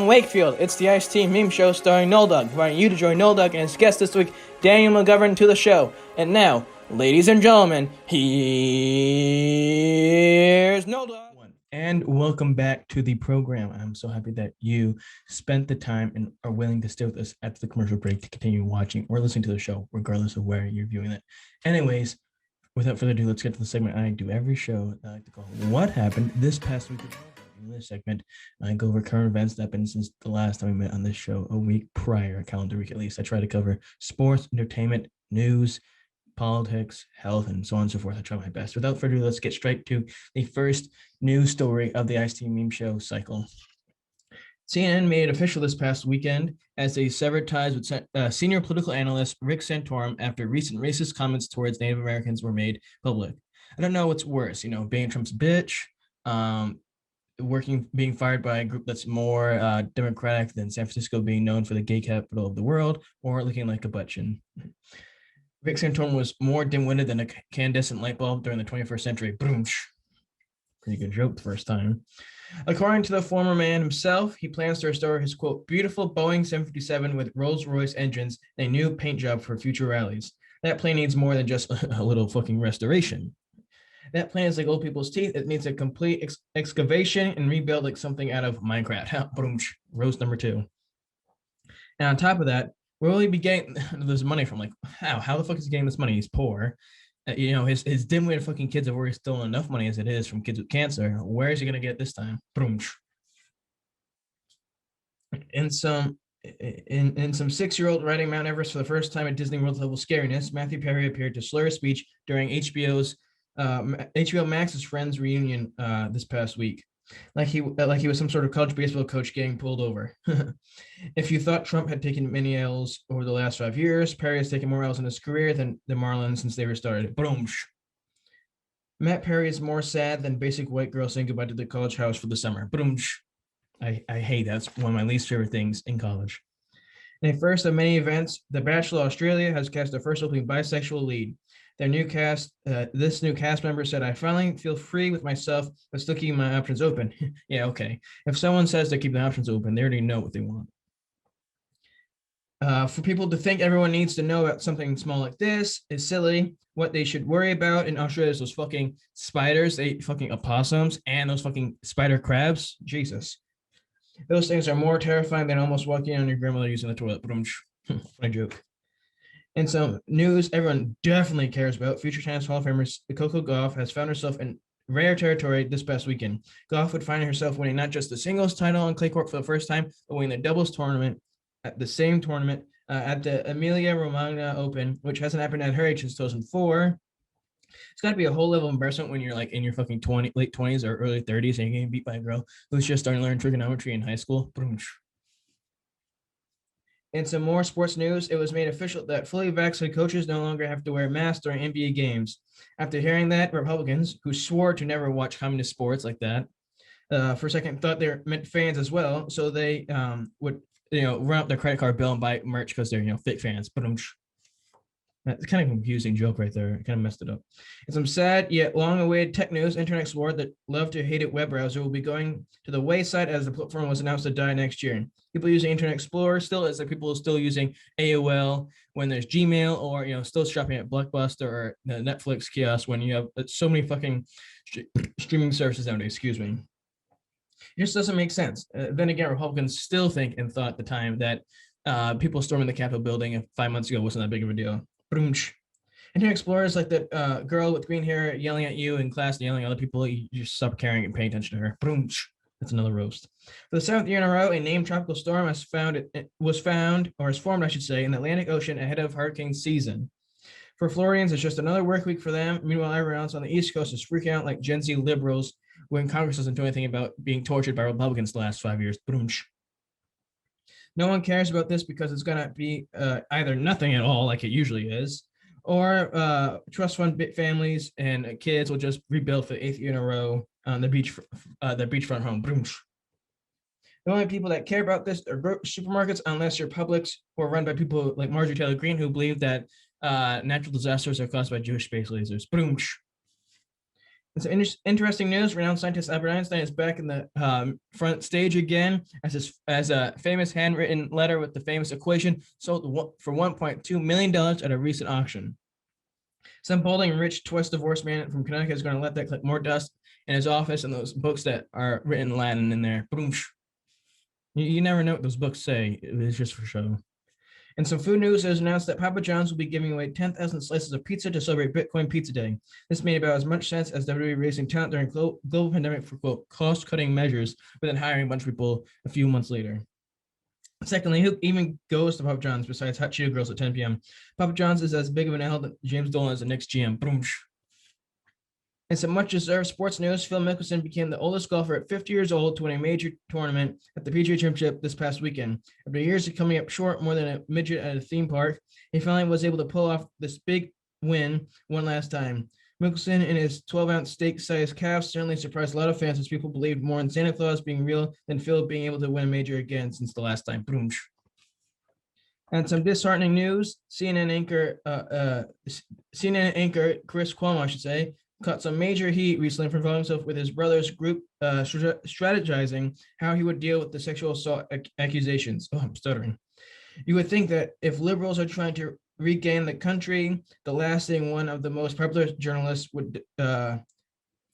from Wakefield. It's the Ice-T Meme Show starring Noldug, inviting you to join Noldug and his guest this week, Daniel McGovern, to the show. And now, ladies and gentlemen, here's Noldug. And welcome back to the program. I'm so happy that you spent the time and are willing to stay with us at the commercial break to continue watching or listening to the show, regardless of where you're viewing it. Anyways, without further ado, let's get to the segment I do every show. I like to call What Happened This Past Week. In this segment, I go over current events that happened since the last time we met on this show, a week prior, a calendar week at least. I try to cover sports, entertainment, news, politics, health, and so on and so forth. I try my best. Without further ado, let's get straight to the first news story of the Ice-T Meme Show cycle. CNN made it official this past weekend as they severed ties with senior political analyst Rick Santorum after recent racist comments towards Native Americans were made public. I don't know what's worse, being Trump's bitch, being fired by a group that's more democratic than San Francisco being known for the gay capital of the world, or looking like a buttchin. Rick Santorum was more dim-witted than a incandescent light bulb during the 21st century. Boom. Pretty good joke the first time. According to the former man himself, he plans to restore his, quote, beautiful Boeing 757 with Rolls-Royce engines and a new paint job for future rallies. That plane needs more than just a little fucking restoration. That plane is like old people's teeth. It needs a complete excavation and rebuild like something out of Minecraft. Boom. Roast number 2. And on top of that, where will he be getting this money from? Like, how the fuck is he getting this money? He's poor. His dim-witted fucking kids have already stolen enough money as it is from kids with cancer. Where is he gonna get it this time? Boom. In some 6-year-old riding Mount Everest for the first time at Disney World level scariness, Matthew Perry appeared to slur his speech during HBO Max's Friends reunion this past week. Like he was some sort of college baseball coach getting pulled over. If you thought Trump had taken many L's over the last 5 years, Perry has taken more L's in his career than the Marlins since they were started. Boom. Matt Perry is more sad than basic white girl saying goodbye to the college house for the summer. Boom. I hate that. That's one of my least favorite things in college. In a first of many events, The Bachelor Australia has cast their first openly bisexual lead. This new cast member said, I finally feel free with myself, but still keeping my options open. Yeah, okay. If someone says they keep the options open, they already know what they want. For people to think everyone needs to know about something small like this is silly. What they should worry about in Australia is those fucking spiders, they fucking opossums, and those fucking spider crabs. Jesus. Those things are more terrifying than almost walking on your grandmother using the toilet. Funny joke. In some news everyone definitely cares about, future tennis Hall of Famer Coco Gauff has found herself in rare territory this past weekend. Gauff would find herself winning not just the singles title on clay court for the first time, but winning the doubles tournament at the same tournament at the Emilia Romagna Open, which hasn't happened at her age since 2004. It's got to be a whole level of embarrassment when you're like in your fucking late 20s or early 30s and you're getting beat by a girl who's just starting to learn trigonometry in high school. In some more sports news, it was made official that fully vaccinated coaches no longer have to wear masks during NBA games. After hearing that, Republicans, who swore to never watch communist sports like that, for a second thought they meant fans as well, so they would run up their credit card bill and buy merch because they're fake fans. But that's kind of confusing joke right there. Kind of messed it up. In some sad yet long-awaited tech news, Internet Explorer, that love to hate it web browser, will be going to the wayside as the platform was announced to die next year. People using Internet Explorer still is like people still using AOL when there's Gmail, or still shopping at Blockbuster or the Netflix kiosk when you have so many fucking streaming services nowadays. Excuse me. It just doesn't make sense. Then again, Republicans still think and thought at the time that people storming the Capitol building 5 months ago wasn't that big of a deal. Internet Explorer is like that girl with green hair yelling at you in class and yelling at other people. You just stop caring and paying attention to her. That's another roast. For the 7th year in a row, a named tropical storm is formed, in the Atlantic Ocean ahead of hurricane season. For Floridians, it's just another work week for them. Meanwhile, everyone else on the East Coast is freaking out like Gen Z liberals when Congress doesn't do anything about being tortured by Republicans the last 5 years. No one cares about this because it's going to be either nothing at all, like it usually is, or trust fund families and kids will just rebuild for the 8th year in a row on the beachfront home. The only people that care about this are supermarkets, unless you're Publix, who are run by people like Marjorie Taylor Greene, who believe that natural disasters are caused by Jewish space lasers. Some interesting news. Renowned scientist Albert Einstein is back in the front stage again as a famous handwritten letter with the famous equation sold for $1.2 million at a recent auction. Some balding, rich, twice-divorced man from Connecticut is going to let that collect more dust in his office and those books that are written in Latin in there. You never know what those books say. It's just for show. And some food news, it was announced that Papa John's will be giving away 10,000 slices of pizza to celebrate Bitcoin Pizza Day. This made about as much sense as WWE raising talent during global pandemic for, quote, cost-cutting measures, but then hiring a bunch of people a few months later. Secondly, who even goes to Papa John's besides Hot Cheeto Girls at 10 p.m.? Papa John's is as big of an L that James Dolan is the Knicks GM. And some much-deserved sports news, Phil Mickelson became the oldest golfer at 50 years old to win a major tournament at the PGA Championship this past weekend. After years of coming up short more than a midget at a theme park, he finally was able to pull off this big win one last time. Mickelson and his 12-ounce steak-sized calf certainly surprised a lot of fans as people believed more in Santa Claus being real than Phil being able to win a major again since the last time. And some disheartening news, CNN anchor Chris Cuomo, I should say, caught some major heat recently for involving himself with his brother's group strategizing how he would deal with the sexual assault accusations. Oh, I'm stuttering. You would think that if liberals are trying to regain the country, the last thing one of the most popular journalists would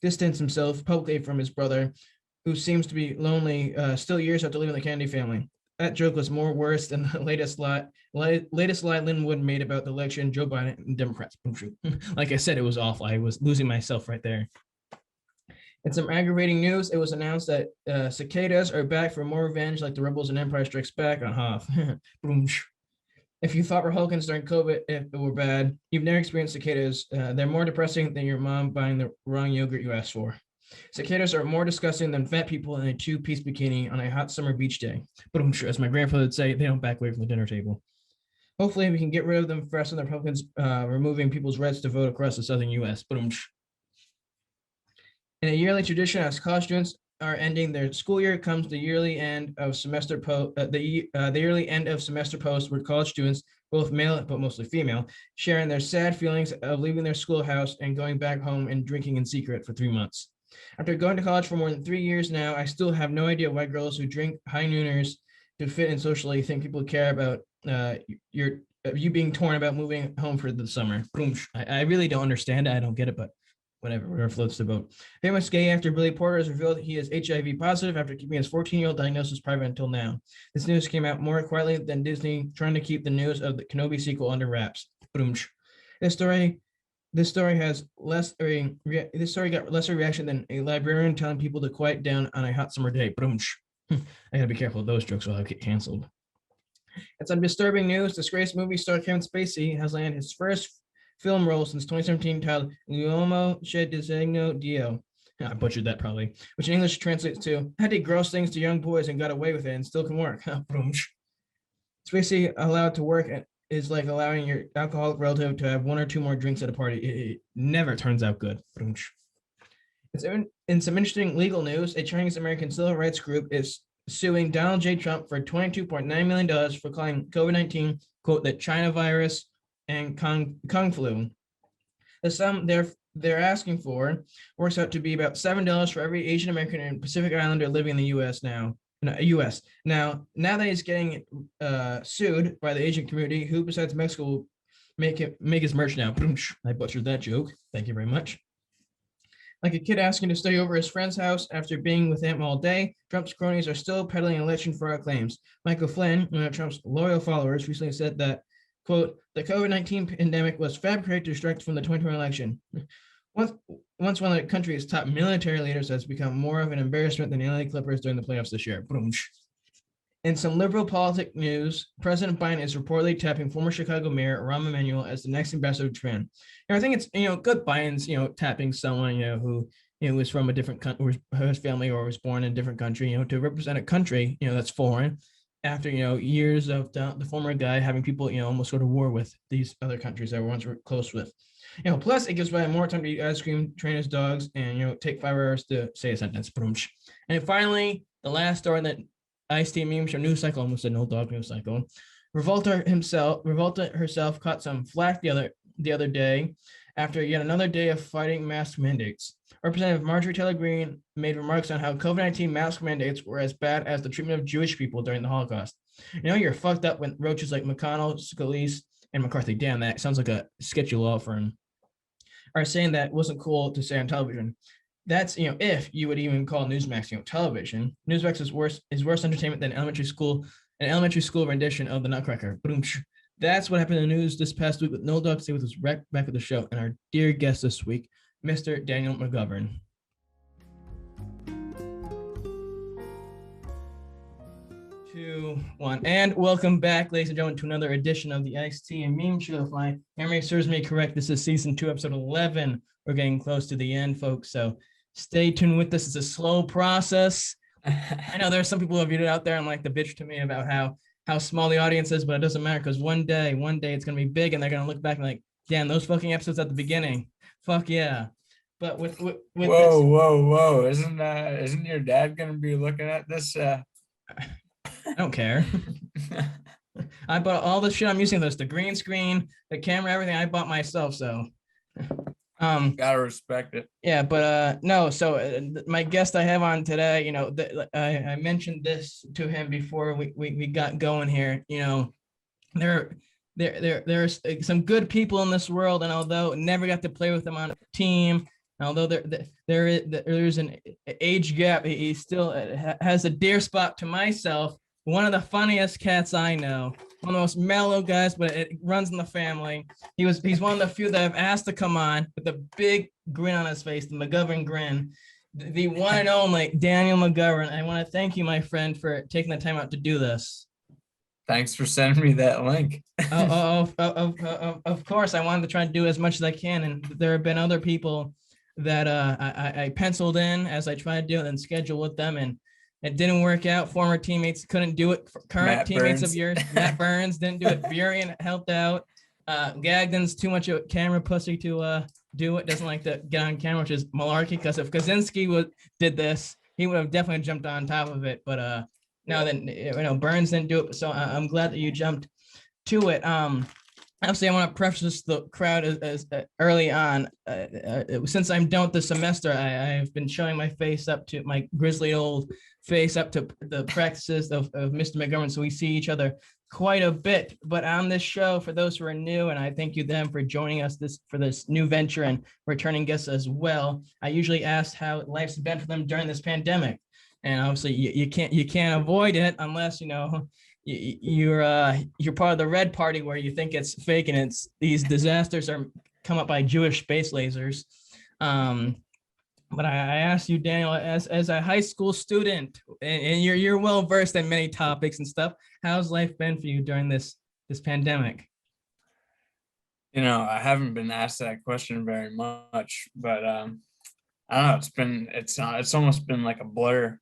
distance himself publicly from his brother, who seems to be lonely still years after leaving the Kennedy family. That joke was more worse than the latest lie Lin Wood made about the election, Joe Biden and Democrats. Like I said, it was awful. I was losing myself right there. And some aggravating news, it was announced that cicadas are back for more revenge like the rebels in Empire Strikes Back on Hoth. If you thought Republicans during COVID were bad, you've never experienced cicadas. They're more depressing than your mom buying the wrong yogurt you asked for. Cicadas are more disgusting than fat people in a two-piece bikini on a hot summer beach day. But I'm sure, as my grandfather would say, they don't back away from the dinner table. Hopefully, we can get rid of them faster than the Republicans removing people's rights to vote across the southern U.S. But in a yearly tradition, as college students are ending their school year, comes the yearly end of semester post. The yearly end of semester post, where college students, both male but mostly female, sharing their sad feelings of leaving their schoolhouse and going back home and drinking in secret for 3 months. After going to college for more than 3 years now, I still have no idea why girls who drink high nooners to fit in socially think people care about you being torn about moving home for the summer. I really don't understand it. I don't get it, but whatever floats the boat. Famous gay actor Billy Porter has revealed he is HIV positive after keeping his 14-year-old diagnosis private until now. This news came out more quietly than Disney trying to keep the news of the Kenobi sequel under wraps. This story got lesser reaction than a librarian telling people to quiet down on a hot summer day. I gotta be careful of those jokes or I'll get canceled. And some disturbing news, disgraced movie star Kevin Spacey has landed his first film role since 2017 titled L'uomo che disegno Dio. I butchered that probably, which in English translates to, I did gross things to young boys and got away with it and still can work. Spacey allowed to work is like allowing your alcoholic relative to have one or two more drinks at a party. It never turns out good. It's in some interesting legal news, a Chinese American civil rights group is suing Donald J. Trump for $22.9 million for calling COVID-19, quote, the China virus and Kung flu. The sum they're asking for works out to be about $7 for every Asian American and Pacific Islander living in the U.S. Now, now that he's getting sued by the Asian community, who besides Mexico will make his merch now? I butchered that joke. Thank you very much. Like a kid asking to stay over his friend's house after being with him all day, Trump's cronies are still peddling election fraud claims. Michael Flynn, one of Trump's loyal followers, recently said that, quote, the COVID-19 pandemic was fabricated to distract from the 2020 election. Once one of the country's top military leaders has become more of an embarrassment than the LA Clippers during the playoffs this year. In some liberal politic news, President Biden is reportedly tapping former Chicago Mayor Rahm Emanuel as the next ambassador to Japan. And I think it's good Biden's tapping someone who was from a different country, his family or was born in a different country, to represent a country that's foreign after years of the former guy having people almost go to war with these other countries that were once close with. Plus it gives Biden more time to eat ice cream, train his dogs, and take 5 hours to say a sentence. And finally, the last story that Ice-T meme show news cycle, almost an old dog news cycle. Revolta herself caught some flack the other day after yet another day of fighting mask mandates. Representative Marjorie Taylor Greene made remarks on how COVID-19 mask mandates were as bad as the treatment of Jewish people during the Holocaust. You're fucked up when roaches like McConnell, Scalise, and McCarthy, damn, that sounds like a sketchy law firm, are saying that it wasn't cool to say on television. That's, if you would even call Newsmax, television. Newsmax is worse entertainment than an elementary school rendition of the Nutcracker. That's what happened in the news this past week with No Dog. Stay with us right back at the show. And our dear guest this week, Mr. Daniel McGovern. 2, 1, and welcome back, ladies and gentlemen, to another edition of the XT and Meme Show. If my memory serves me correct, this is season 2, episode 11. We're getting close to the end, folks. So stay tuned with this. It's a slow process. I know there's some people who have viewed it out there and like to bitch to me about how small the audience is, but it doesn't matter because one day it's gonna be big, and they're gonna look back and like, damn, those fucking episodes at the beginning, fuck yeah. But with whoa! Isn't your dad gonna be looking at this? I don't care. I bought all the shit I'm using. The green screen, the camera, everything I bought myself. So, gotta respect it. Yeah, but no. So my guest I have on today, I mentioned this to him before we got going here. There's some good people in this world, and although never got to play with them on a team, although there's an age gap, he still has a dear spot to myself. One of the funniest cats I know, one of the most mellow guys, but it runs in the family. He's one of the few that I've asked to come on with a big grin on his face, the McGovern grin, the one and only Daniel McGovern. I want to thank you, my friend, for taking the time out to do this. Thanks for sending me that link. Of course, I wanted to try to do as much as I can, and there have been other people that I penciled in as I tried to do it and schedule with them, and it didn't work out. Former teammates couldn't do it. Current Matt teammates Burns. of yours, Matt Burns didn't do it. Burian helped out. Gagden's too much of a camera pussy to do it. Doesn't like to get on camera, which is malarkey. Because if Kaczynski did this, he would have definitely jumped on top of it. But now that Burns didn't do it, so I'm glad that you jumped to it. Obviously, I want to preface the crowd as early on. Since I'm done with the semester, I've been showing my face up to my grizzly old face up to the practices of Mr. McGovern, so we see each other quite a bit. But on this show, for those who are new, and I thank you them for joining us for this new venture and returning guests as well, I usually ask how life's been for them during this pandemic, and obviously you can't avoid it unless you're part of the red party where you think it's fake and it's these disasters are come up by Jewish space lasers. But I asked you, Daniel, as a high school student, and you're well versed in many topics and stuff. How's life been for you during this pandemic? I haven't been asked that question very much, but I don't know. It's almost been like a blur.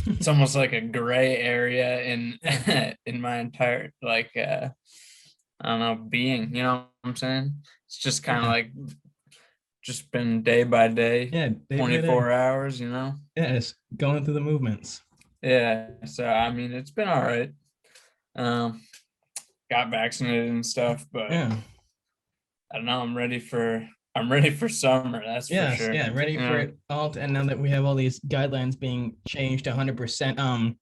It's almost like a gray area in my entire I don't know, being. You know what I'm saying? It's just kind of like just been day by day. Yeah, 24 hours. Yeah, it's going through the movements. Yeah, so I mean, it's been all right. Got vaccinated and stuff, but yeah, I don't know. I'm ready for summer. That's for sure. Yeah, ready for it all. And now that we have all these guidelines being changed 100%,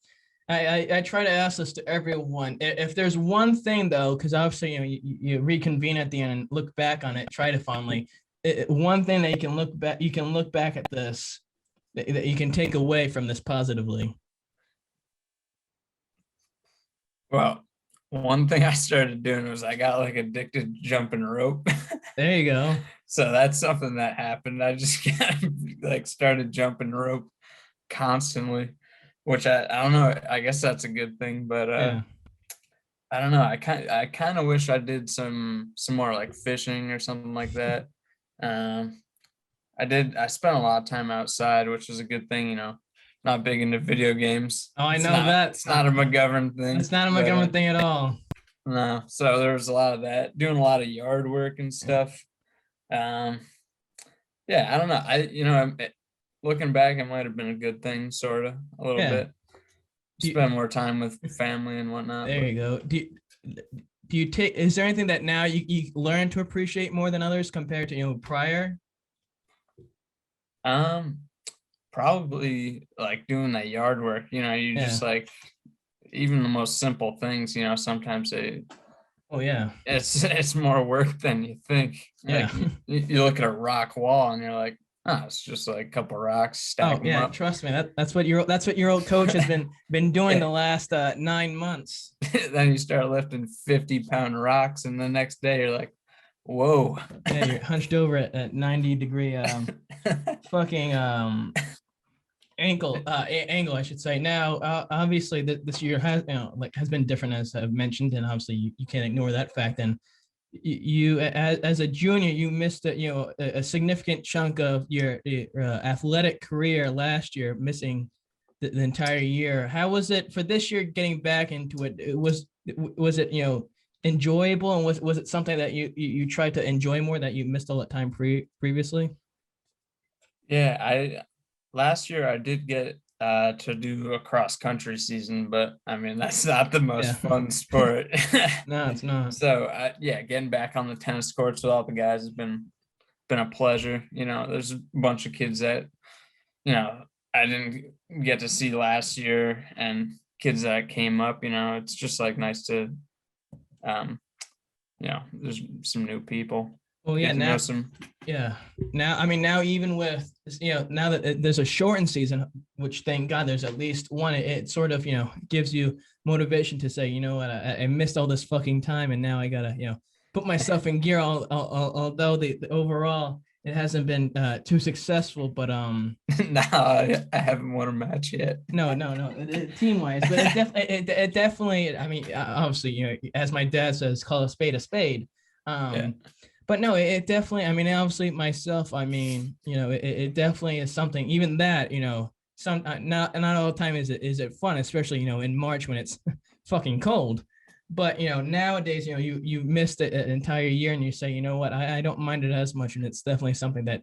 I try to ask this to everyone. If there's one thing though, because obviously you reconvene at the end and look back on it, try to fondly. One thing that you can look back at this that you can take away from this positively. Well, one thing I started doing was I got like addicted to jumping rope. There you go. So that's something that happened. I just started jumping rope constantly, which I don't know. I guess that's a good thing, but I don't know. I kind of wish I did some more like fishing or something like that. I spent a lot of time outside, which was a good thing, not big into video games. Oh, I know that. It's not a McGovern thing. It's not a McGovern thing at all. No. So there was a lot of that, doing a lot of yard work and stuff. Yeah, I don't know. Looking back, it might have been a good thing, sort of, a little bit. Spend more time with family and whatnot. There you go. Do you take? Is there anything that now you learn to appreciate more than others compared to prior? Probably like doing that yard work. You Yeah. just like even the most simple things. Sometimes Oh yeah. it's more work than you think. Yeah. Like you look at a rock wall and you're like, oh, it's just like a couple rocks, stack Oh them yeah. up. Trust me. That's what your old coach has been doing the last 9 months. Then you start lifting 50-pound rocks, and the next day you're like, whoa. Yeah, you're hunched over at 90-degree fucking angle I should say. Now obviously this year has has been different, as I've mentioned, and obviously you can't ignore that fact. And you as a junior, you missed a significant chunk of your athletic career last year, missing the entire year. How was it for this year getting back into it? Was it enjoyable, and was it something that you tried to enjoy more that you missed all that time previously? Yeah, last year I did get to do a cross country season, but I mean that's not the most fun sport. No, it's not. So yeah, getting back on the tennis courts with all the guys has been a pleasure. There's a bunch of kids that I didn't get to see last year, and kids that came up. It's just like nice to there's some new people. Well, yeah, now now even with now that there's a shortened season, which thank God there's at least one, it sort of gives you motivation to say, what, I missed all this fucking time, and now I gotta put myself in gear. Although the overall it hasn't been too successful, but no, I haven't won a match yet. No, team wise, but it definitely. I mean, obviously, as my dad says, call a spade a spade. But no, it definitely. I mean, obviously, myself. I mean, it definitely is something. Even that, some not all the time is it fun, especially in March when it's fucking cold. But nowadays, you missed an entire year, and you say, what, I don't mind it as much, and it's definitely something that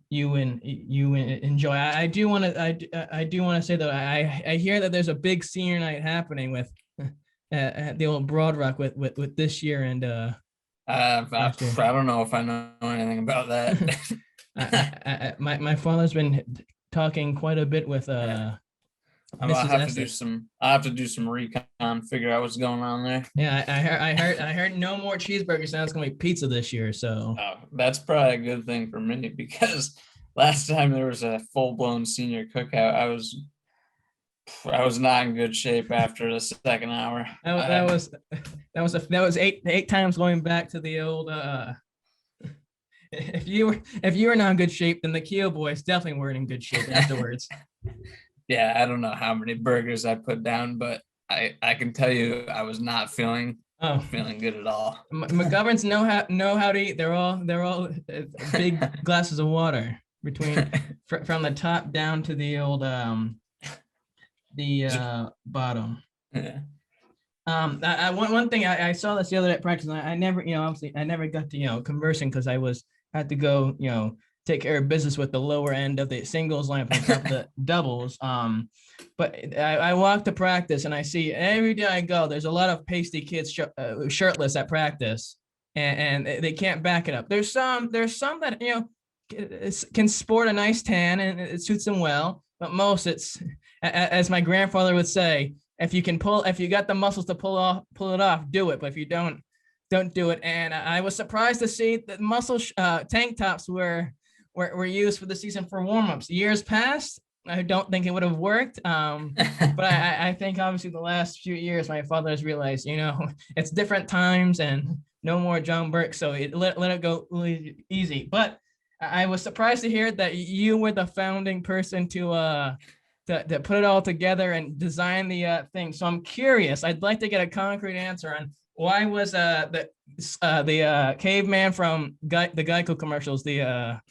you enjoy. I do want to say that I hear that there's a big senior night happening with at the old Broad Rock with this year, and I don't know if I know anything about that. My father's been talking quite a bit with I'll have to do some recon, figure out what's going on there. Yeah, I heard no more cheeseburgers. Now it's gonna be pizza this year. So that's probably a good thing for me, because last time there was a full-blown senior cookout, I was not in good shape after the second hour. That was eight times going back to the old. If you were not in good shape, then the Keo boys definitely weren't in good shape afterwards. Yeah, I don't know how many burgers I put down, but I can tell you I was not feeling good at all. McGoverns know how to eat. They're all big glasses of water between from the top down to the old bottom. Yeah. One thing I saw this the other day at practice, and I never, obviously I never got to, conversing because I had to go, take care of business with the lower end of the singles lineup and top of the doubles. But I walk to practice, and I see every day I go, there's a lot of pasty kids shirtless at practice, and they can't back it up. There's some that, can sport a nice tan and it suits them well, but most it's, as my grandfather would say, if you got the muscles to pull it off, do it. But if you don't do it. And I was surprised to see that muscle tank tops were used for the season for warm-ups. Years past, I don't think it would have worked. But I think obviously the last few years, my father has realized, it's different times and no more John Burke. So let it go easy. But I was surprised to hear that you were the founding person to put it all together and design the thing. So I'm curious. I'd like to get a concrete answer on why was the caveman from the Geico commercials the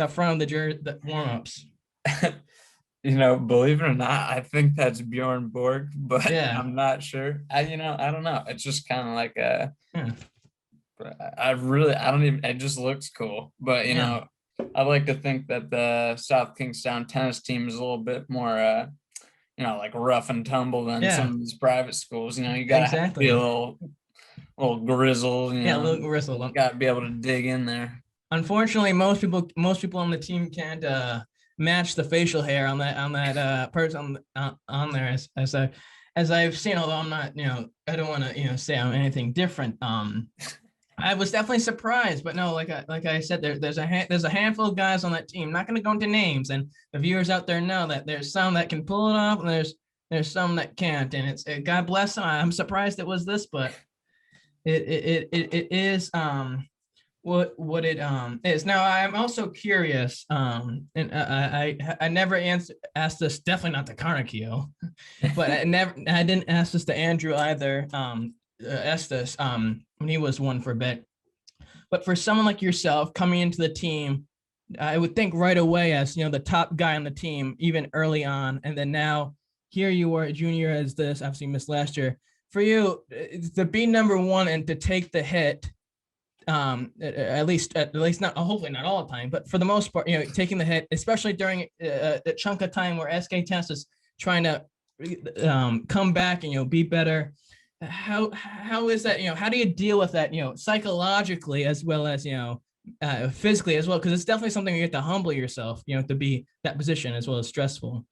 front of the warm-ups? Believe it or not, I think that's Bjorn Borg, but yeah. I'm not sure. I don't know. It's just kind of like it just looks cool. But I like to think that the South Kingstown tennis team is a little bit more like rough and tumble than some of these private schools. You gotta be a little grizzle, Yeah, a little gristle. Got to be able to dig in there. Unfortunately, most people on the team can't match the facial hair on that person on there as I've seen. Although I'm not, I don't want to say I'm anything different. I was definitely surprised, but no, like I said, there's a handful of guys on that team. Not going to go into names, and the viewers out there know that there's some that can pull it off, and there's some that can't. And it's God bless them. I'm surprised it was this, but it is what it is. Now I'm also curious, and I never asked this, definitely not to Carnegie, but I didn't ask this to Andrew either. Asked this when he was one for a bit. But for someone like yourself coming into the team, I would think right away as the top guy on the team, even early on, and then now here you are, junior as this, obviously missed last year. For you to be number one and to take the hit, at least not, hopefully not all the time, but for the most part, taking the hit, especially during a chunk of time where SK Tennis is trying to come back and be better. How is that? How do you deal with that? Psychologically as well as physically as well, because it's definitely something you have to humble yourself, to be that position as well as stressful.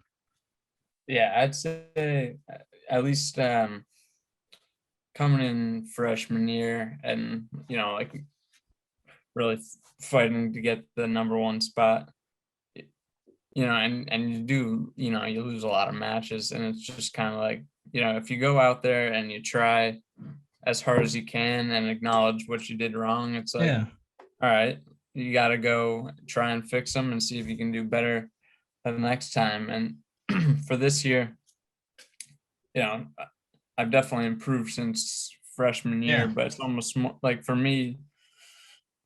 Yeah, I'd say at least coming in freshman year and like really fighting to get the number one spot. And you do, you lose a lot of matches, and it's just kind of like, if you go out there and you try as hard as you can and acknowledge what you did wrong, it's like, all right, you got to go try and fix them and see if you can do better the next time. And for this year, I've definitely improved since freshman year, but it's almost more like for me,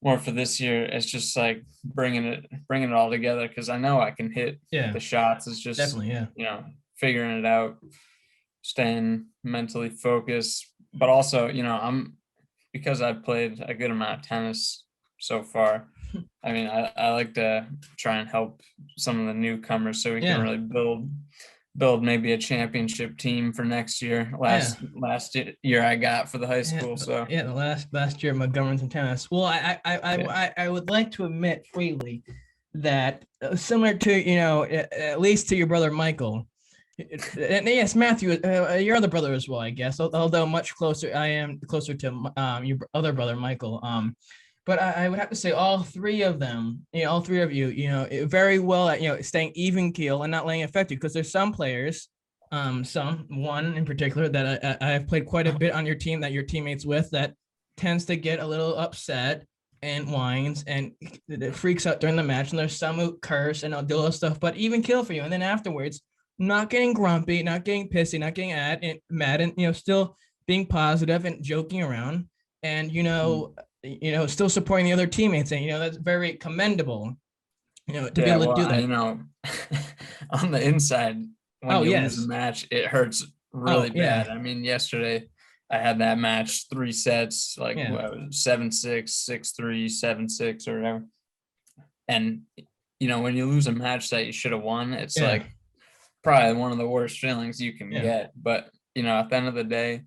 more for this year, it's just like bringing it all together, because I know I can hit the shots. It's just definitely figuring it out, staying mentally focused, but also because I've played a good amount of tennis so far. I mean, I like to try and help some of the newcomers so we can really build maybe a championship team for next year. Last year I got for the high school. So the last year McGovern's in tennis. Well, I would like to admit freely that similar to at least to your brother Michael, and yes, Matthew, your other brother as well, I guess, although much closer. I am closer to your other brother Michael. But I would have to say all three of them, all three of you, very well at, staying even keel and not letting it affect you. Because there's some players, one in particular that I've played quite a bit on your team, that your teammates with, that tends to get a little upset and whines and it freaks out during the match. And there's some who curse and do all this stuff, but even kill for you. And then afterwards, not getting grumpy, not getting pissy, not getting mad, and still being positive and joking around. And still supporting the other teammates, and that's very commendable. To be able to do that. On the inside, when you lose a match, it hurts really bad. I mean, yesterday I had that match 3 sets, like 7-6, 6-3, 7-6, or whatever. And when you lose a match that you should have won, it's like probably one of the worst feelings you can get. But at the end of the day,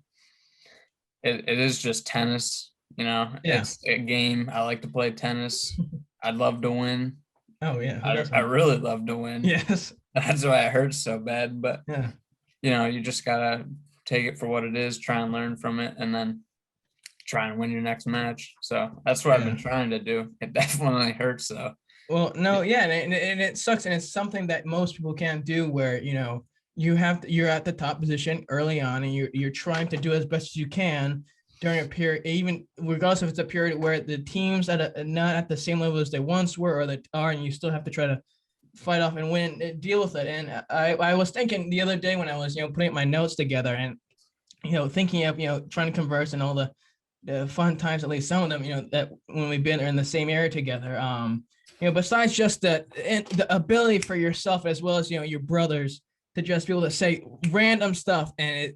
it is just tennis. It's a game. I like to play tennis. I'd love to win. Oh yeah. I really love to win. Yes. That's why it hurts so bad. But you just gotta take it for what it is, try and learn from it, and then try and win your next match. So that's what I've been trying to do. It definitely hurts though. Well, no, and it sucks, and it's something that most people can't do, where you're at the top position early on, and you're trying to do as best as you can during a period, even regardless if it's a period where the teams that are not at the same level as they once were or that are, and you still have to try to fight off and win, deal with it. And I was thinking the other day when I was putting my notes together and thinking of trying to converse and all the fun times, at least some of them that when we've been in the same area together, besides just the ability for yourself as well as your brothers to just be able to say random stuff, and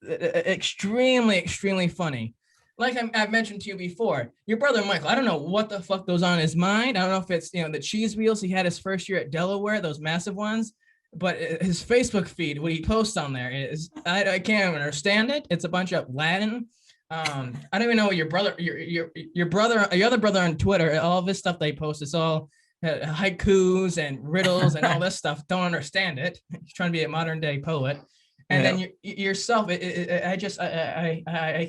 extremely funny. Like I've mentioned to you before, your brother Michael, I don't know what the fuck goes on in his mind. I don't know if it's the cheese wheels he had his first year at Delaware, those massive ones, but his Facebook feed, what he posts on there is I can't even understand it. It's a bunch of Latin I don't even know your other brother on Twitter, all this stuff they post, it's all haikus and riddles and all this stuff. Don't understand it. He's trying to be a modern day poet. And then yourself, I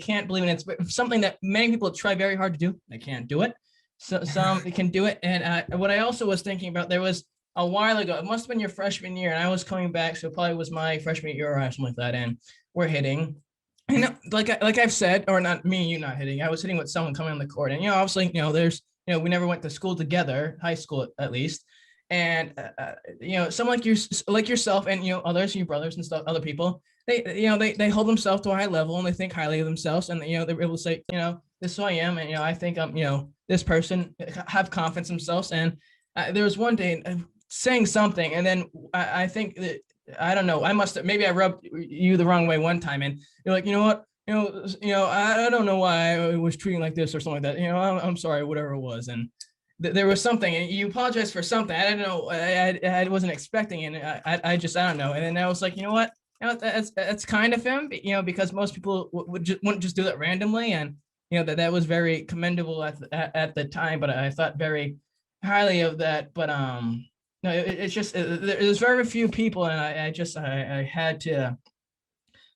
can't believe it. It's something that many people try very hard to do. They can't do it. So some can do it. And what I also was thinking about, there was a while ago, it must have been your freshman year, and I was coming back, so it probably was my freshman year or something like that. And we're hitting. And like I've said, or not me and you not hitting, I was hitting with someone coming on the court. And, obviously, there's, we never went to school together, high school at least. And, someone like yourself and, others, your brothers and stuff, other people, they hold themselves to a high level and they think highly of themselves. And, they're able to say, this is who I am. And, I think I'm, this person, have confidence in themselves. And there was one day saying something, and then I think that, I don't know, maybe I rubbed you the wrong way one time, and you're like, you know what, I don't know why I was treating like this or something like that. I'm sorry, whatever it was. And there was something, and you apologized for something. I don't know. I wasn't expecting it. And I don't know. And then I was like, you know what? That's kind of him, because most people wouldn't just do that randomly. And, that was very commendable at the time, but I thought very highly of that. But, no, it's just, there's very few people, and I had to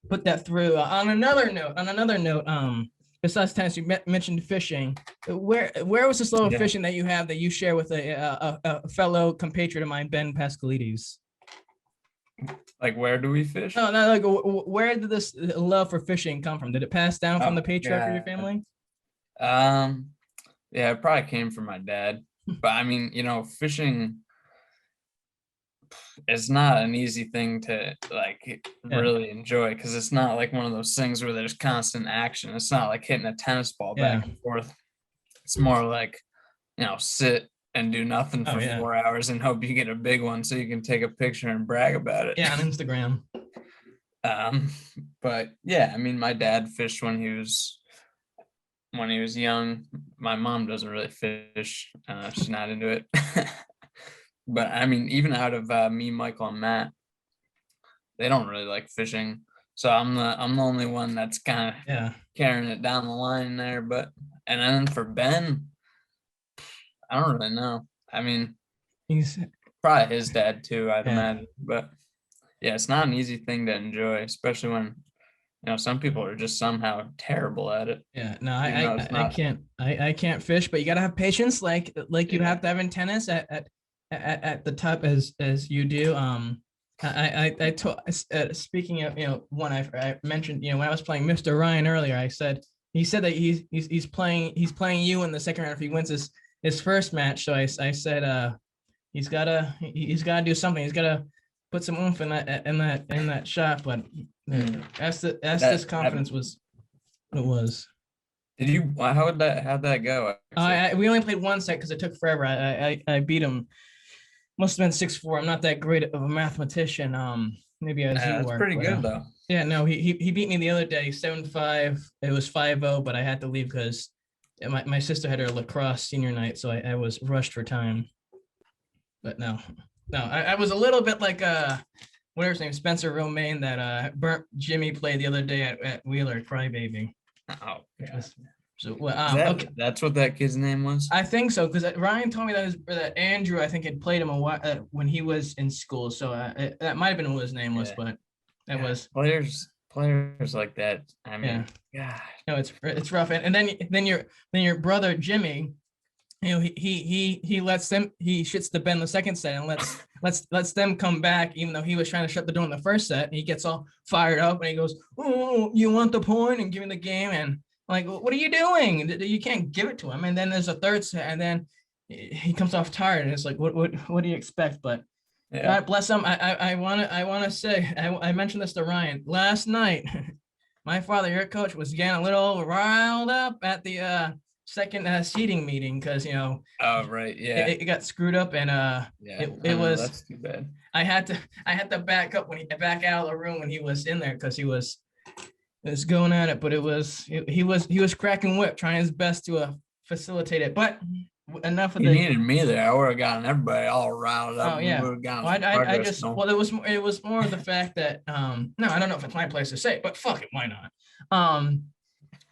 put that through. On another note, besides tennis, you mentioned fishing. Where was this level of fishing that you have that you share with a fellow compatriot of mine, Ben Pascalides? Like, where do we fish? No, like, where did this love for fishing come from? Did it pass down from the patriarch of your family? Yeah, it probably came from my dad. But I mean, fishing, it's not an easy thing to really enjoy, because it's not like one of those things where there's constant action. It's not like hitting a tennis ball back and forth. It's more like, sit and do nothing for 4 hours and hope you get a big one so you can take a picture and brag about it. Yeah, on Instagram. But yeah, I mean, my dad fished when he was young. My mom doesn't really fish. She's not into it. But I mean, even out of me, Michael, and Matt, they don't really like fishing. So I'm the only one that's kind of carrying it down the line there. And then for Ben, I don't really know. I mean, he's probably his dad too, I'd imagine. But yeah, it's not an easy thing to enjoy, especially when some people are just somehow terrible at it. Yeah, no, I can't fish, but you gotta have patience, like you have to have in tennis at the top as you do. Speaking of one I mentioned, when I was playing Mr. Ryan earlier, he said that he's playing you in the second round if he wins his first match. So I said he's gotta do something. He's gotta put some oomph in that shot. But this confidence was what it was. How'd that go? We only played one set because it took forever. I beat him. Must have been 6-4. I'm not that great of a mathematician. Maybe as you were. That's pretty good though. Yeah, no, he beat me the other day, 7-5. It was 5-0, but I had to leave because my sister had her lacrosse senior night, so I was rushed for time. But no, I was a little bit like whatever his name, Spencer Romaine, that burnt Jimmy played the other day at Wheeler, Crybaby. Oh, yeah. So okay. That's what that kid's name was? I think so, because Ryan told me that Andrew, I think, had played him a while when he was in school. So that might have been what his name was, but that was players like that. I mean, God, no, it's rough. And then your brother Jimmy, he lets them, he shits the Ben the second set and lets them come back, even though he was trying to shut the door in the first set. And he gets all fired up and he goes, "Oh, you want the point?" and give me the game. And I'm like, what are you doing? You can't give it to him. And then there's a third set, and then he comes off tired, and it's like, what do you expect? But God bless him. I want to say, I mentioned this to Ryan last night. My father, your coach, was getting a little riled up at the second seating meeting because oh right, it got screwed up, and it was, that's too bad. I had to back out back out of the room when he was in there because he was going at it, but he was cracking whip, trying his best to facilitate it. But enough of you needed me there. I would have gotten everybody all riled up. Oh yeah. It was more of the fact that no, I don't know if it's my place to say it, but fuck it, why not?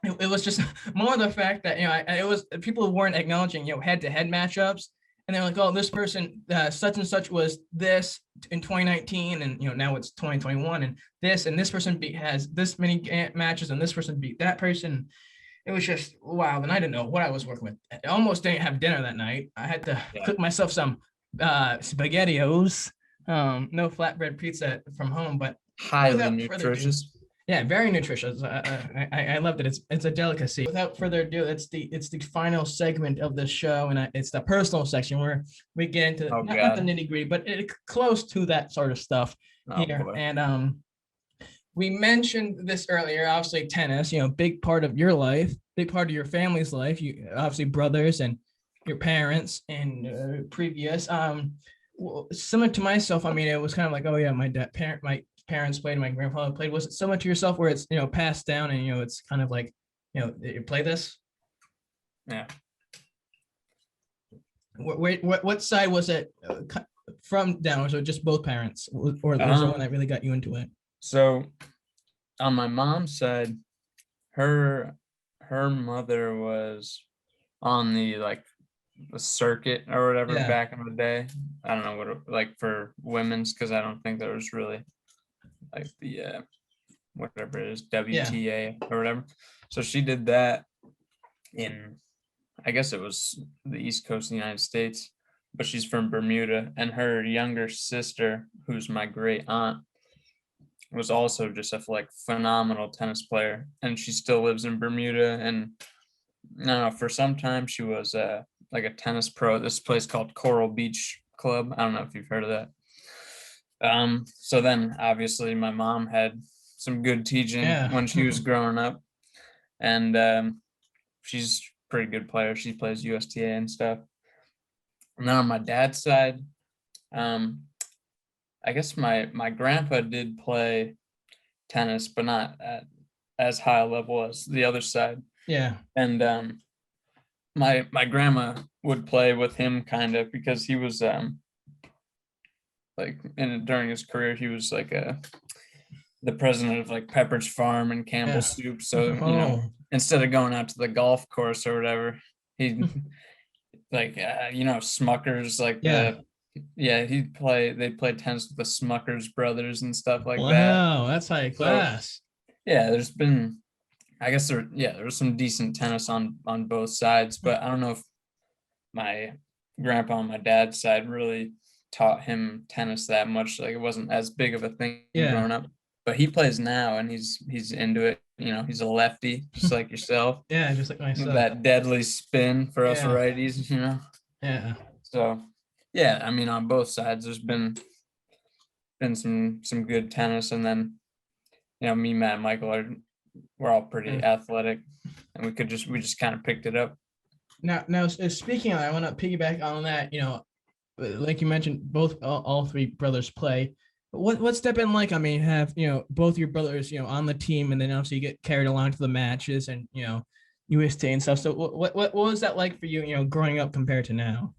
it was just more the fact that, it was people who weren't acknowledging, head-to-head matchups. And they're like, oh, this person, such and such was this in 2019, and now it's 2021, and this person has this many matches, and this person beat that person. It was just wow. And I didn't know what I was working with. I almost didn't have dinner that night. I had to cook myself some SpaghettiOs. No flatbread pizza from home, but highly nutritious. Yeah, very nutritious. I loved it. It's a delicacy. Without further ado, it's the final segment of the show, and it's the personal section where we get into not the nitty gritty, but close to that sort of stuff here. Boy. And we mentioned this earlier. Obviously, tennis. Big part of your life, big part of your family's life. You obviously brothers and your parents and previous. Similar to myself. I mean, it was kind of like, oh yeah, my parents played, my grandfather played. Was it similar to yourself where it's passed down and it's kind of like you play this? Yeah. What side was it from down? Was it just both parents, or was there one that really got you into it? So on my mom's side, her mother was on the circuit or whatever back in the day. I don't know what for women's, because I don't think there was really the whatever it is, WTA or whatever. So she did that in, I guess it was the East Coast of the United States, but she's from Bermuda, and her younger sister, who's my great aunt, was also just a phenomenal tennis player, and she still lives in Bermuda. And I don't know, for some time she was a tennis pro at this place called Coral Beach Club. I don't know if you've heard of that. So then obviously my mom had some good teaching when she was growing up, and she's a pretty good player. She plays USTA and stuff. And then on my dad's side, I guess my grandpa did play tennis, but not at as high a level as the other side. Yeah. And my grandma would play with him kind of, because he was during his career, he was the president of Pepperidge Farm and Campbell Soup. So instead of going out to the golf course or whatever, he Smuckers, they played tennis with the Smuckers brothers and stuff like that. Wow, that's high class. So, there's been, I guess there was some decent tennis on both sides, but I don't know if my grandpa on my dad's side really taught him tennis that much. It wasn't as big of a thing growing up, but he plays now and he's into it. He's a lefty, just like yourself. Yeah, just like myself. That deadly spin for us righties, Yeah. So, I mean, on both sides, there's been some good tennis, and then, me, Matt, and Michael we're all pretty athletic, and we just kind of picked it up. Now, speaking of that, I want to piggyback on that. Like you mentioned, all three brothers play. What's that been like? I mean, have both your brothers on the team, and then obviously you get carried along to the matches and USTA and stuff. So what was that like for you? Growing up compared to now.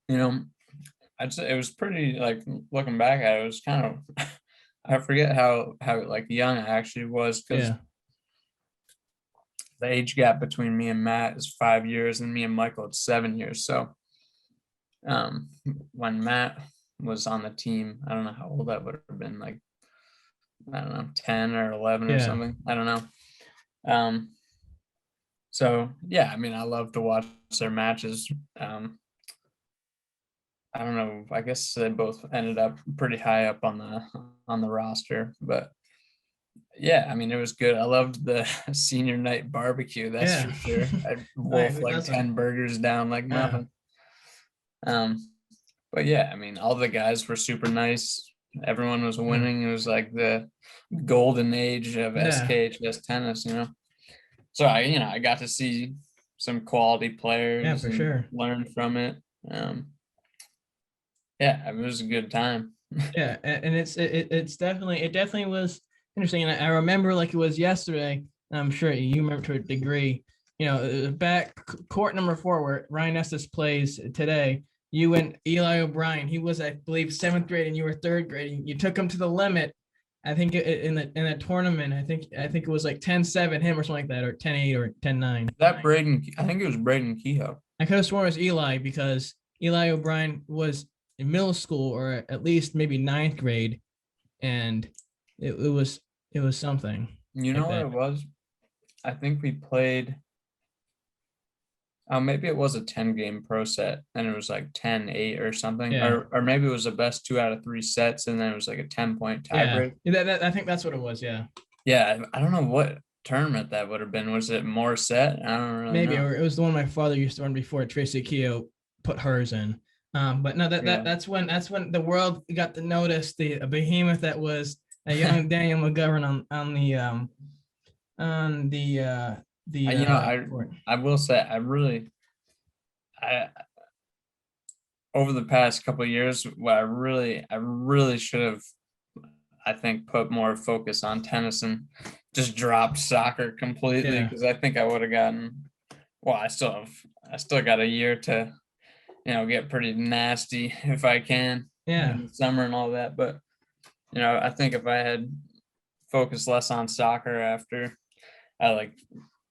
I'd say it was pretty, looking back at it, it was kind of I forget how young I actually was, because the age gap between me and Matt is 5 years, and me and Michael it's 7 years. So when Matt was on the team, I don't know how old that would have been, I don't know, 10 or 11 or something. I don't know. So I mean, I love to watch their matches. I don't know, I guess they both ended up pretty high up on the roster, but I mean, it was good. I loved the senior night barbecue, that's for sure. I wolfed 10 burgers down like nothing. But I mean, all the guys were super nice. Everyone was winning. It was the golden age of SKHS tennis, So I got to see some quality players. Yeah, for sure. Learn from it. It was a good time. And it definitely was interesting. And I remember like it was yesterday. I'm sure you remember to a degree. Back court number 4 where Ryan Estes plays today. You and Eli O'Brien. He was, I believe, 7th grade, and you were 3rd grade. You took him to the limit I think in the tournament, I think it was like 10-7 him or something like that, or 10-8 or 10-9. That Braden, I think it was Braden Kehoe. I could have sworn it was Eli because Eli O'Brien was in middle school or at least maybe ninth grade, and it was something. You know what it was? I think we played. Maybe it was a 10-game pro set and it was like 10-8 or something. Yeah. Or maybe it was the best 2 out of 3 sets and then it was like a 10-point tiebreak. Yeah, I think that's what it was. Yeah. Yeah, I don't know what tournament that would have been. Was it more set? I don't really Maybe, know. or it was the one my father used to run before Tracy Keogh put hers in. But no, that's when the world got to notice the behemoth that was a young Daniel McGovern on the I will say I over the past couple of years, what I really should have, I think, put more focus on tennis and just dropped soccer completely, because I think I would have gotten. Well, I still got a year to, get pretty nasty if I can. Yeah. In the summer and all that, but I think if I had focused less on soccer after I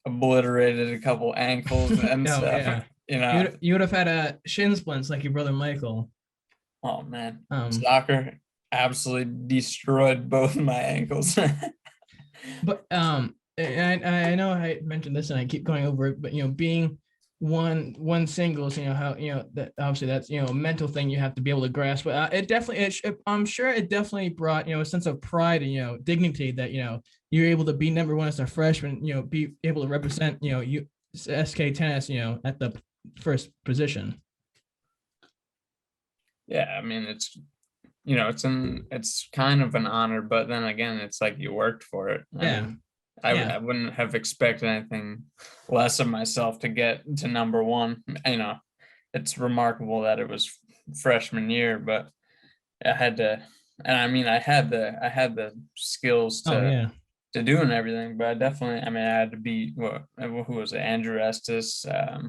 obliterated a couple ankles and stuff. Yeah. You would have had a shin splints like your brother Michael. Oh man, soccer absolutely destroyed both my ankles. But I know I mentioned this and I keep going over it, but being one singles, how that obviously that's a mental thing you have to be able to grasp. But I'm sure it definitely brought a sense of pride and dignity that you're able to be number one as a freshman, be able to represent SK tennis at the first position. Yeah, I mean it's it's kind of an honor, but then again it's like you worked for it. I wouldn't have expected anything less of myself to get to number one. It's remarkable that it was freshman year, but I had to, and I mean I had the skills to doing everything, but I had to beat who was it? Andrew Estes, I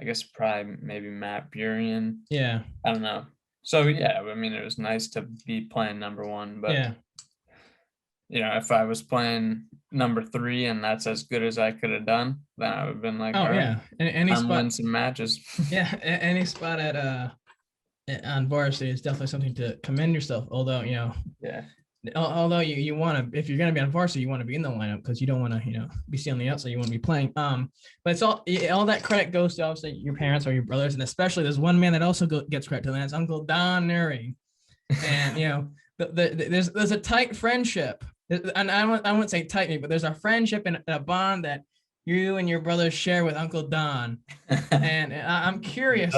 guess probably maybe Matt Burian. Yeah. I don't know. So yeah, I mean it was nice to be playing number one, but if I was playing number 3 and that's as good as I could have done, then I would have been like, and any spot, win some matches. Yeah, any spot on varsity is definitely something to commend yourself. Although although you want to, if you're going to be on varsity, you want to be in the lineup because you don't want to be seen on the outside. You want to be playing. But it's all that credit goes to obviously your parents or your brothers, and especially there's one man that also gets credit to, and that's Uncle Don Neri. And there's a tight friendship, and I wouldn't say tight, but there's a friendship and a bond that you and your brothers share with Uncle Don. And I'm curious,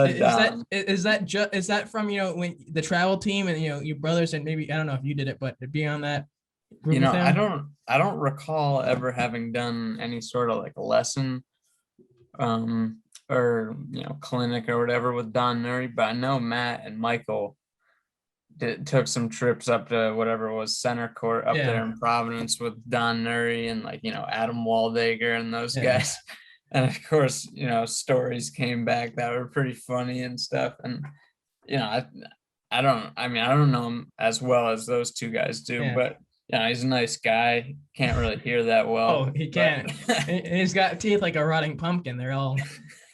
is that from when the travel team and your brothers, and maybe I don't know if you did it, but be on that group with them? I don't recall ever having done any sort of a lesson or clinic or whatever with Don Nuri, but I know Matt and Michael took some trips up to whatever was center court up there in Providence with Don Nuri and Adam Waldager and those guys. And of course, stories came back that were pretty funny and stuff. And I don't know him as well as those two guys do, but he's a nice guy. Can't really hear that well. Oh, he can't. He's got teeth like a rotting pumpkin. They're all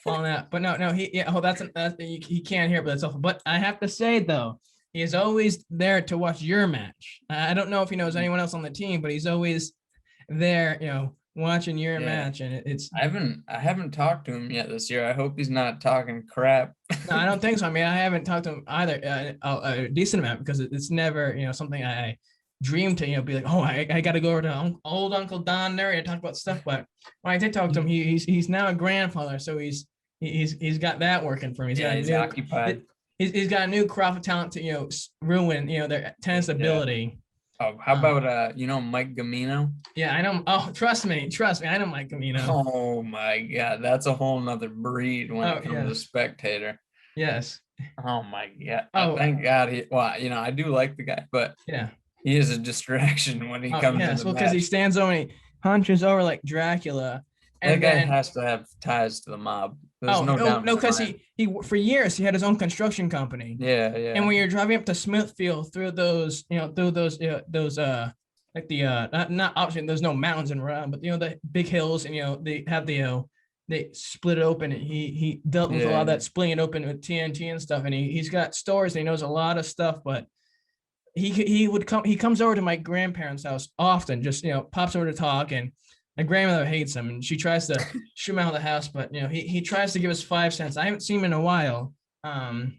falling out. But no, he can't hear, but that's awful. But I have to say though, he is always there to watch your match. I don't know if he knows anyone else on the team, but he's always there, watching your match. And it's. I haven't talked to him yet this year. I hope he's not talking crap. No, I don't think so. I mean, I haven't talked to him either a decent amount because it's never, something I dream to, be like, oh, I got to go over to old Uncle Don Neri and talk about stuff. But when I did talk to him, he's now a grandfather, so he's got that working for him. He's occupied. He's got a new crop of talent to ruin their tennis ability. Oh, how about Mike Gamino? Yeah, I know. Oh, trust me, I know Mike Gamino. Oh my God, that's a whole nother breed when it comes to spectator. Yes. Oh my God. Oh, thank God. I do like the guy, but he is a distraction when he comes. Yes, well, because he stands over and he hunches over like Dracula, That And guy then has to have ties to the mob. There's no no, doubt in no, my because mind. he for years he had his own construction company. Yeah, And yeah, when you're driving up to Smithfield through those, like the not obviously there's no mountains and around, but the big hills, and they have they split it open. And he dealt with a lot of yeah, that splitting it open with TNT and stuff. And he's got stores and he knows a lot of stuff. But he comes over to my grandparents' house often, just pops over to talk. And my grandmother hates him and she tries to shoot him out of the house. But he tries to give us 5 cents. I haven't seen him in a while. No,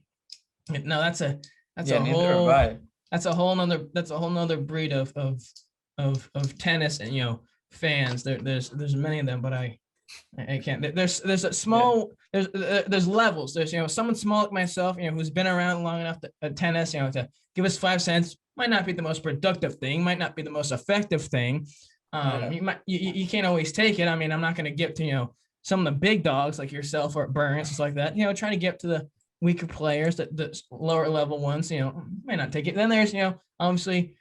that's yeah. a Neither have whole I. that's a whole nother breed of tennis and fans. There's many of them, but I can't. There's a Yeah, small there's levels. There's someone small like myself, who's been around long enough tennis, to give us 5 cents. Might not be the most productive thing, might not be the most effective thing. yeah, You can't always take it. I mean, I'm not going to get to some of the big dogs like yourself or Burns, stuff like that. Trying to get to the weaker players, the lower level ones, may not take it. Then there's obviously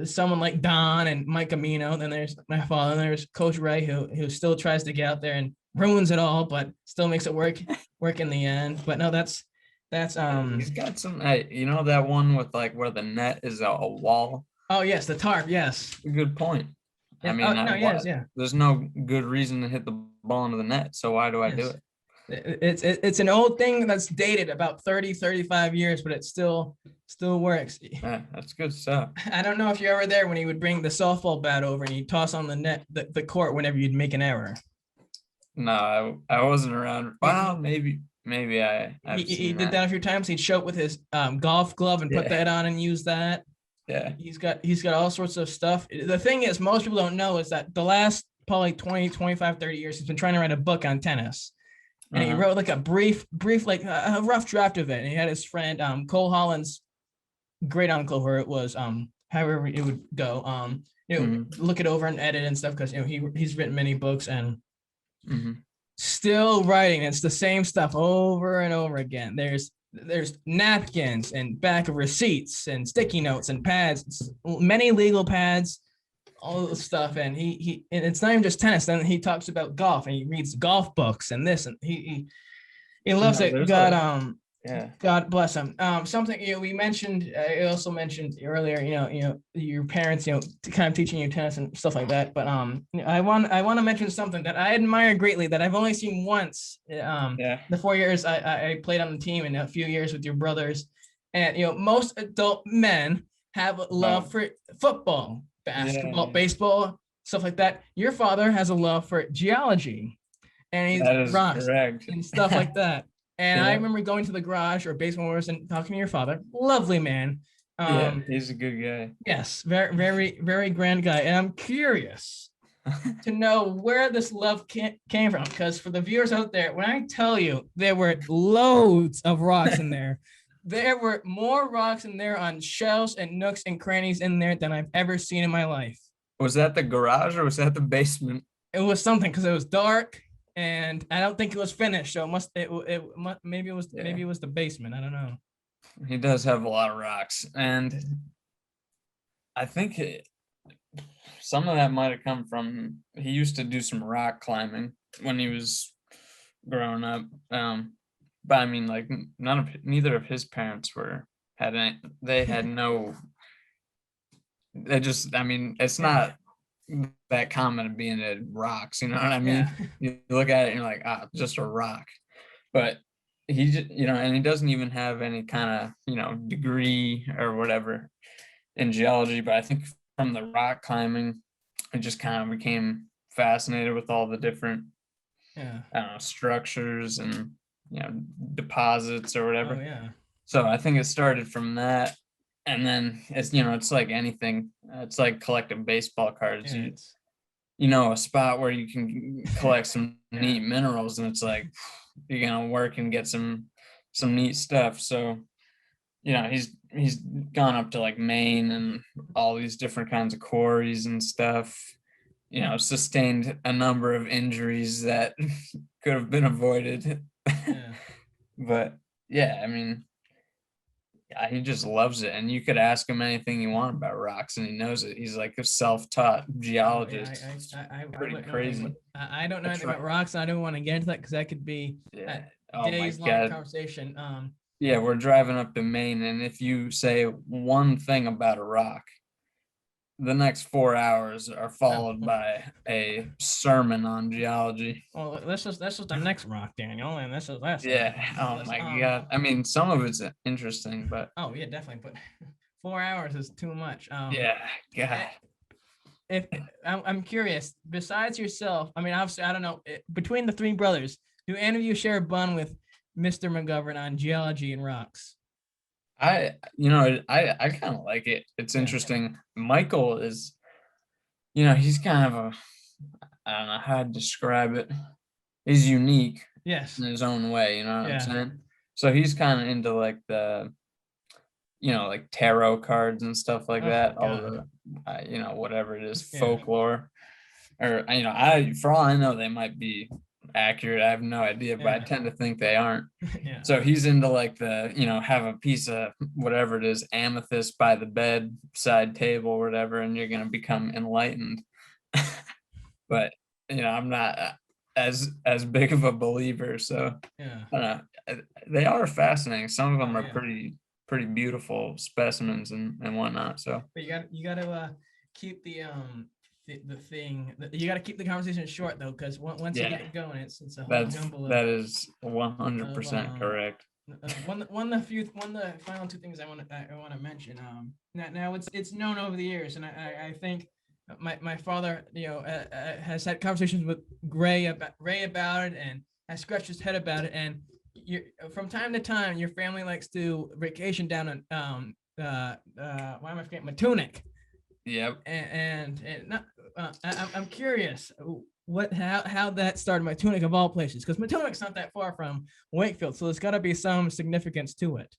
someone like Don and Mike Amino. Then there's my father. And there's Coach Ray, who still tries to get out there and ruins it all, but still makes it work in the end. But no, that's he's got some. Hey, you know that one with like where the net is a wall. oh yes, the tarp, yes. A good point. I Yeah. mean, Oh no, yes, yeah. there's no good reason to hit the ball into the net. So why do I do Yes. it? It's an old thing that's dated about 30-35 years, but it still works. Yeah, that's good stuff. I don't know if you're ever there when he would bring the softball bat over and he'd toss on the net the court whenever you'd make an error. No, I wasn't around. Wow, maybe I've He seen did that a few times. He'd show up with his golf glove and put Yeah. that on and use that. Yeah, He's got all sorts of stuff. The thing is, most people don't know is that the last probably 20, 25, 30 years, he's been trying to write a book on tennis. And he wrote like a brief, like a rough draft of it. And he had his friend Cole Holland's great uncle, where it was however it would go, look it over and edit and stuff, because he's written many books and still writing. It's the same stuff over and over again. There's napkins and back of receipts and sticky notes and pads, many legal pads, all this stuff. And and it's not even just tennis. Then he talks about golf and he reads golf books and this, and he loves it. yeah. God bless him. Something we mentioned. I also mentioned earlier. Your parents. Kind of teaching you tennis and stuff like that. But I want to mention something that I admire greatly that I've only seen once. Yeah. The 4 years I played on the team and a few years with your brothers, and most adult men have a love for football, basketball, baseball, stuff like that. Your father has a love for geology, and That he's is rocks correct. and stuff like that. And I Yeah. remember going to the garage or basement wars and talking to your father. Lovely man. Yeah, he's a good guy. Yes, very, very, very grand guy. And I'm curious to know where this love came from. Because for the viewers out there, when I tell you there were loads of rocks in there, there were more rocks in there on shelves and nooks and crannies in there than I've ever seen in my life. Was that the garage or was that the basement? It was something because it was dark. And I don't think it was finished, so maybe it was the basement. I don't know. He does have a lot of rocks, and I think some of that might have come from he used to do some rock climbing when he was growing up. But I mean, like neither of his parents they had no. They just, I mean, it's not that common of being at rocks, you know what I mean? Yeah. You look at it and you're like, just a rock. But he just, and he doesn't even have any kind of, degree or whatever in geology. But I think from the rock climbing, I just kind of became fascinated with all the different I don't know, structures and deposits or whatever. Oh yeah. So I think it started from that. And then it's like anything. It's like collecting baseball cards. Yeah, A spot where you can collect some neat minerals, and it's like you're gonna work and get some neat stuff. So, he's gone up to like Maine and all these different kinds of quarries and stuff. Sustained a number of injuries that could have been avoided. Yeah. But yeah, I mean, he just loves it, and you could ask him anything you want about rocks, and he knows it. He's like a self-taught geologist. I Pretty wouldn't know crazy. anything. I don't know I anything try- about rocks. I don't want to get into that because that could be Yeah. a Oh my days long God. conversation. Yeah, we're driving up to Maine, and if you say one thing about a rock, the next 4 hours are followed by a sermon on geology. Well, this is the next rock, Daniel, and this is this. Yeah. Oh my God. I mean, some of it's interesting, but Oh yeah, definitely. But 4 hours is too much. yeah, God. If I'm curious, besides yourself, I mean, obviously, I don't know. Between the three brothers, do any of you share a bond with Mr. McGovern on geology and rocks? I kind of like it. It's Yeah. interesting. Michael is, he's kind of a, I don't know how to describe it. He's unique Yes. in his own way, you know what Yeah. I'm saying? So he's kind of into like the, like tarot cards and stuff like Oh, that. All God. the, whatever it is, Yeah. folklore, or for all I know, they might be accurate. I have no idea, but I Yeah. tend to think they aren't. Yeah. So he's into like the, have a piece of whatever it is, amethyst by the bedside table or whatever, and you're gonna become enlightened. But I'm not as big of a believer, so Yeah. I don't know. They are fascinating. Some of them Oh, are yeah. pretty beautiful specimens and whatnot. So But you got to keep the thing. You got to keep the conversation short though, because once you Yeah. get it going, it's a whole jumble that is 100% correct. one of the final two things I want to mention. Now it's known over the years, and I think my father has had conversations with Ray about it, and has scratched his head about it, and from time to time your family likes to vacation down in why am I forgetting Matunic. Yep. And not, I'm curious how that started. Matunic of all places, because Matunic's not that far from Wakefield, so there's got to be some significance to it.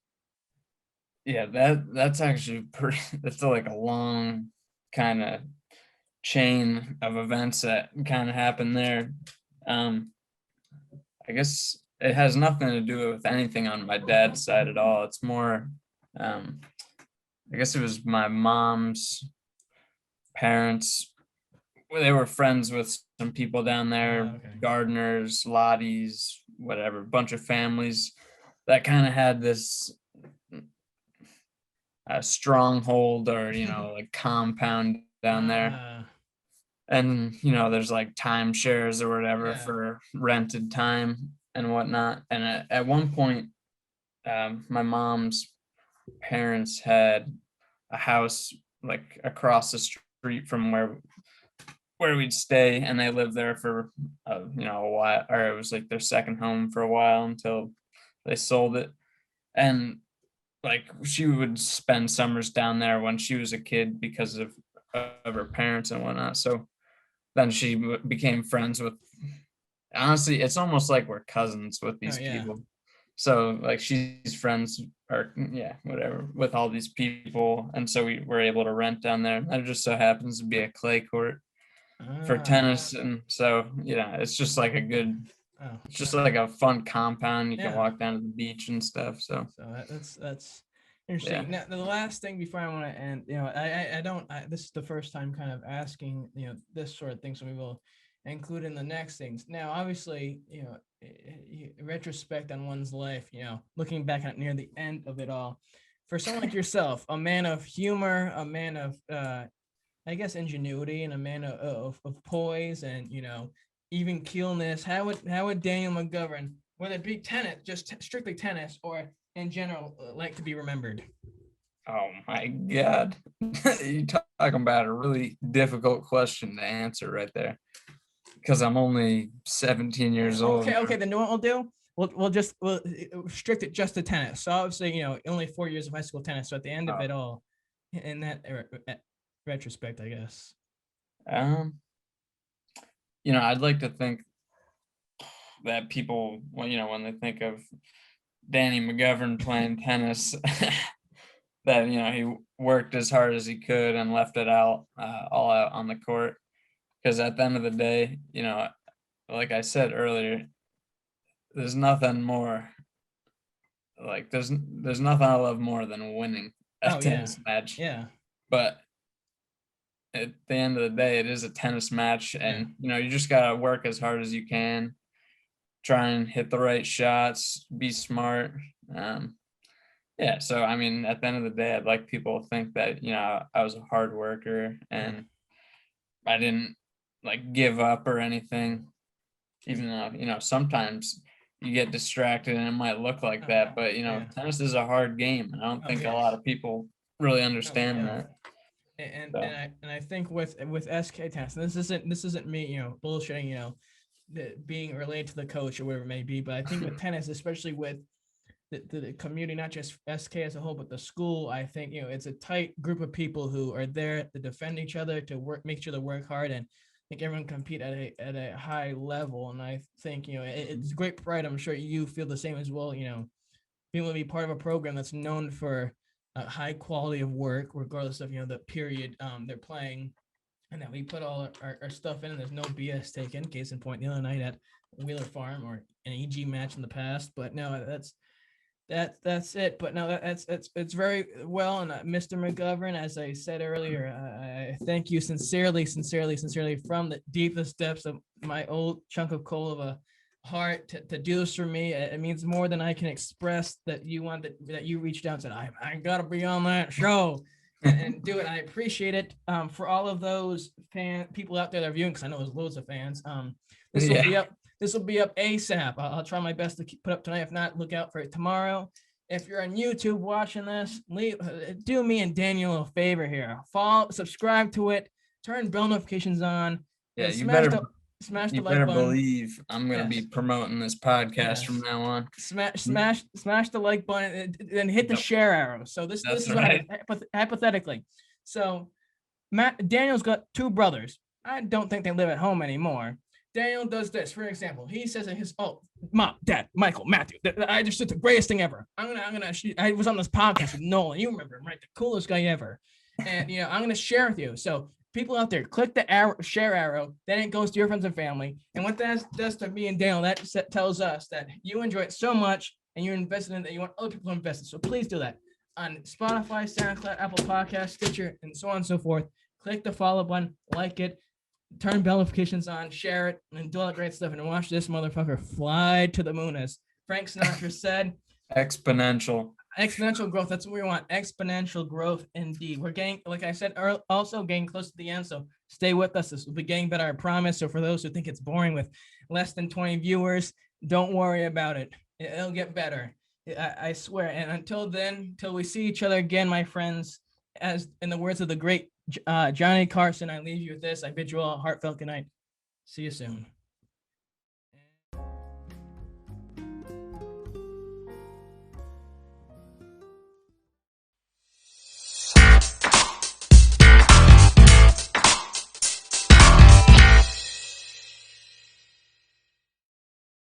Yeah, that's actually pretty. That's like a long kind of chain of events that kind of happened there. I guess it has nothing to do with anything on my dad's side at all. It's more, I guess it was my mom's parents. They were friends with some people down there, Okay. gardeners, lotties, whatever, bunch of families that kind of had this stronghold or like compound down there. And there's like timeshares or whatever Yeah. for rented time and whatnot. And at one point, my mom's parents had a house like across the street from where we'd stay, and they lived there for a while, or it was like their second home for a while until they sold it. And like she would spend summers down there when she was a kid because of her parents and whatnot. So then she became friends with, honestly, it's almost like we're cousins with these people. So like she's friends or whatever with all these people, and so we were able to rent down there. There just so happens to be a clay court for tennis, and so it's just like it's just like a fun compound. You can walk down to the beach and stuff. So that's interesting. Now the last thing before I want to end, this is the first time kind of asking this sort of thing, so we will include in the next things. Now obviously retrospect on one's life, looking back at near the end of it all, for someone like yourself, a man of humor, a man of I guess ingenuity, and a man of poise and even keelness, how would Daniel McGovern, whether it be tennis, just strictly tennis, or in general, like to be remembered? Oh my God. You talking about a really difficult question to answer right there, because I'm only 17 years old. Okay, then you know what we'll do? We'll restrict it just to tennis. So obviously, only 4 years of high school tennis. So at the end of it all, in that retrospect, I guess. I'd like to think that people, when they think of Danny McGovern playing tennis, that he worked as hard as he could and left it all out on the court. Because at the end of the day, like I said earlier, there's nothing more like there's nothing I love more than winning a tennis match. Yeah. But at the end of the day, it is a tennis match, and you just gotta work as hard as you can, try and hit the right shots, be smart. Yeah, so I mean, at the end of the day, I'd like people to think that I was a hard worker and I didn't like give up or anything, even though sometimes you get distracted and it might look like that, but tennis is a hard game, and I don't think a lot of people really understand that. And I think with SK tennis, this isn't me bullshitting being related to the coach or whatever it may be, but I think with tennis, especially with the community, not just SK as a whole, but the school, I think it's a tight group of people who are there to defend each other, to make sure to work hard, and make everyone compete at a high level. And I think it's great pride. I'm sure you feel the same as well. Being able to be part of a program that's known for a high quality of work, regardless of the period they're playing, and that we put all our stuff in, and there's no BS taken. Case in point, the other night at Wheeler Farm, or an EG match in the past. But no, that's it. But no, it's very well. And Mr. McGovern, as I said earlier, I thank you sincerely from the deepest depths of my old chunk of coal of a heart to do this for me. It means more than I can express that you reached out and said, I gotta be on that show and do it. I appreciate it. For all of those people out there that are viewing, because I know there's loads of fans. This will be up. This will be up ASAP. I'll try my best to put up tonight. If not, look out for it tomorrow. If you're on YouTube watching this, do me and Daniel a favor here. Subscribe to it. Turn bell notifications on. Yeah, you better smash the you like better button. Believe I'm gonna be promoting this podcast from now on. Smash the like button and hit the share arrow. So this is right. Hypothetically. So Daniel's got two brothers. I don't think they live at home anymore. Daniel does this, for example. He says in his Mom, Dad, Michael, Matthew, I just did the greatest thing ever. I was on this podcast with Nolan. You remember him, right? The coolest guy ever. And I'm gonna share with you. So people out there, click the share arrow. Then it goes to your friends and family. And what that does to me and Daniel, that tells us that you enjoy it so much and you're invested in it, that you want other people to invest in. So please do that on Spotify, SoundCloud, Apple Podcasts, Stitcher, and so on and so forth. Click the follow button, like it. Turn bell notifications on, share it, and do all that great stuff, and watch this motherfucker fly to the moon, as Frank Sinatra said. Exponential growth. That's what we want. Exponential growth, indeed. We're getting, like I said, also getting close to the end. So stay with us. This will be getting better, I promise. So for those who think it's boring with less than 20 viewers, don't worry about it. It'll get better. I swear. And until then, till we see each other again, my friends, as in the words of the great Johnny Carson, I leave you with this. I bid you all a heartfelt good night. See you soon.